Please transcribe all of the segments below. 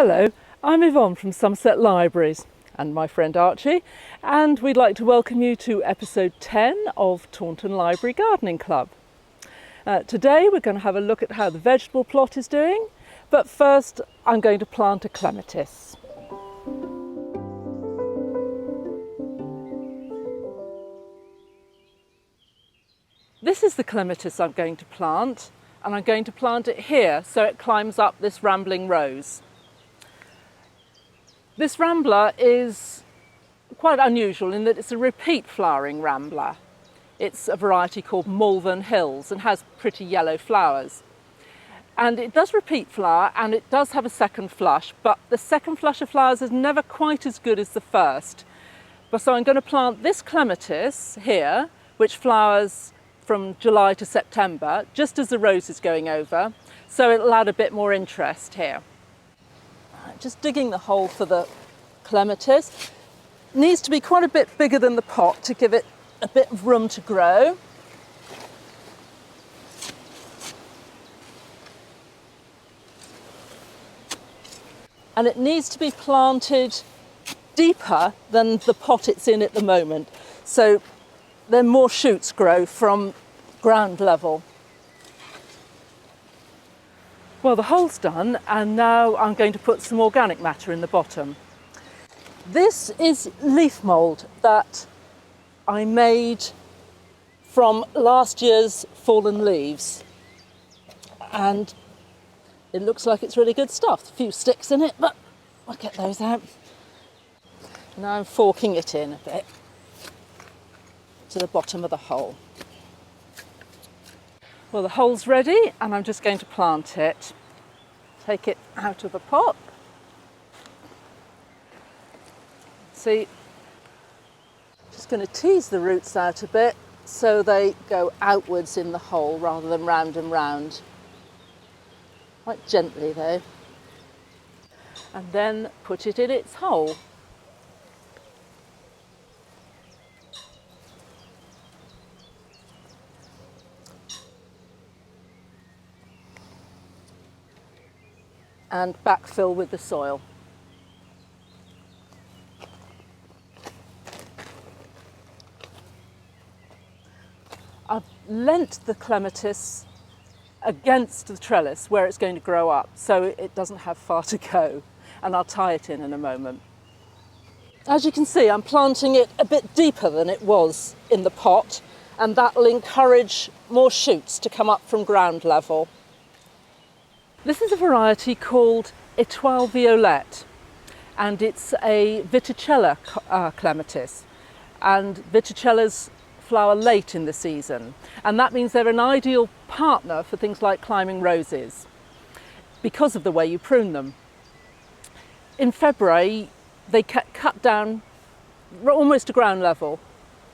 Hello, I'm Yvonne from Somerset Libraries and my friend Archie, and we'd like to welcome you to episode 10 of Taunton Library Gardening Club. Today we're going to have a look at how the vegetable plot is doing, but first I'm going to plant a clematis. This is the clematis I'm going to plant, and I'm going to plant it here so it climbs up this rambling rose. This rambler is quite unusual in that it's a repeat flowering rambler. It's a variety called Malvern Hills and has pretty yellow flowers. And it does repeat flower and it does have a second flush, but the second flush of flowers is never quite as good as the first. So I'm going to plant this clematis here, which flowers from July to September, just as the rose is going over, so it'll add a bit more interest here. Just digging the hole for the clematis. Needs to be quite a bit bigger than the pot to give it a bit of room to grow. And it needs to be planted deeper than the pot it's in at the moment, so then more shoots grow from ground level. Well, the hole's done, and now I'm going to put some organic matter in the bottom. This is leaf mould that I made from last year's fallen leaves, and it looks like it's really good stuff. A few sticks in it, but I'll get those out. Now I'm forking it in a bit to the bottom of the hole. Well, the hole's ready and I'm just going to plant it. Take it out of the pot. See, just going to tease the roots out a bit so they go outwards in the hole rather than round and round. Quite gently though. And then put it in its hole. And backfill with the soil. I've leant the clematis against the trellis where it's going to grow up, so it doesn't have far to go, and I'll tie it in a moment. As you can see, I'm planting it a bit deeper than it was in the pot, and that will encourage more shoots to come up from ground level. This is a variety called Étoile Violette, and it's a Viticella clematis, and Viticellas flower late in the season, and that means they're an ideal partner for things like climbing roses because of the way you prune them. In February they cut down almost to ground level,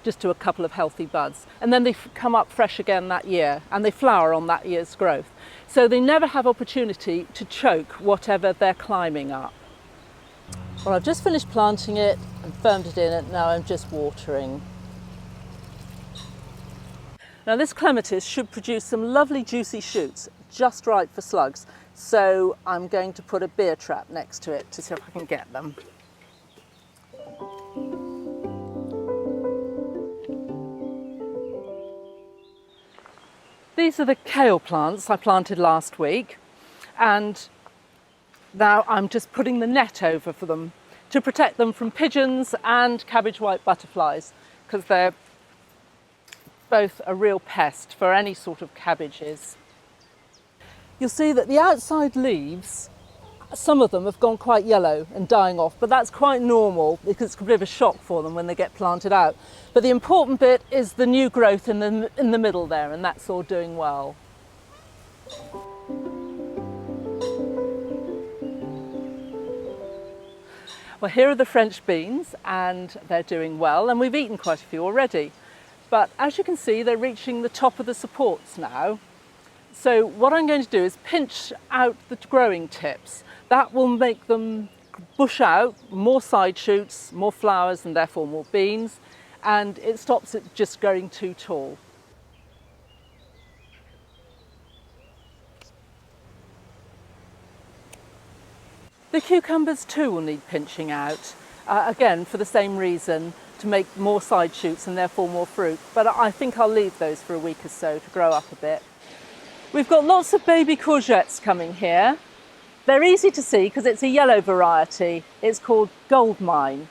just to a couple of healthy buds, and then they come up fresh again that year and they flower on that year's growth. So they never have opportunity to choke whatever they're climbing up. Well, I've just finished planting it and firmed it in, and now I'm just watering. Now this clematis should produce some lovely juicy shoots, just right for slugs. So I'm going to put a beer trap next to it to see if I can get them. These are the kale plants I planted last week, and now I'm just putting the net over for them to protect them from pigeons and cabbage white butterflies, because they're both a real pest for any sort of cabbages. You'll see that the outside leaves, some of them have gone quite yellow and dying off, but that's quite normal because it's a bit of a shock for them when they get planted out. But the important bit is the new growth in the middle there, and that's all doing well. Well, here are the French beans, and they're doing well, and we've eaten quite a few already. But as you can see, they're reaching the top of the supports now. So what I'm going to do is pinch out the growing tips. That will make them bush out, more side shoots, more flowers, and therefore more beans, and it stops it just growing too tall. The cucumbers too will need pinching out, again for the same reason, to make more side shoots and therefore more fruit, but I think I'll leave those for a week or so to grow up a bit. We've got lots of baby courgettes coming here. They're easy to see because it's a yellow variety. It's called goldmine.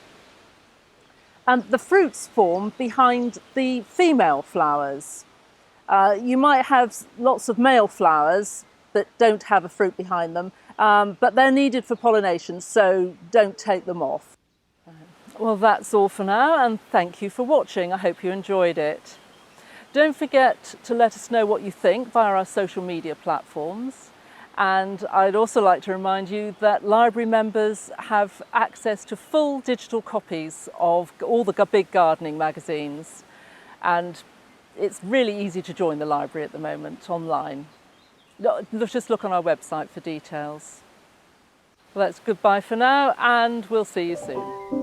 And the fruits form behind the female flowers. You might have lots of male flowers that don't have a fruit behind them, but they're needed for pollination, so don't take them off. Well, that's all for now, and thank you for watching. I hope you enjoyed it. Don't forget to let us know what you think via our social media platforms. And I'd also like to remind you that library members have access to full digital copies of all the big gardening magazines. And it's really easy to join the library at the moment online. Just look on our website for details. Well, that's goodbye for now, and we'll see you soon.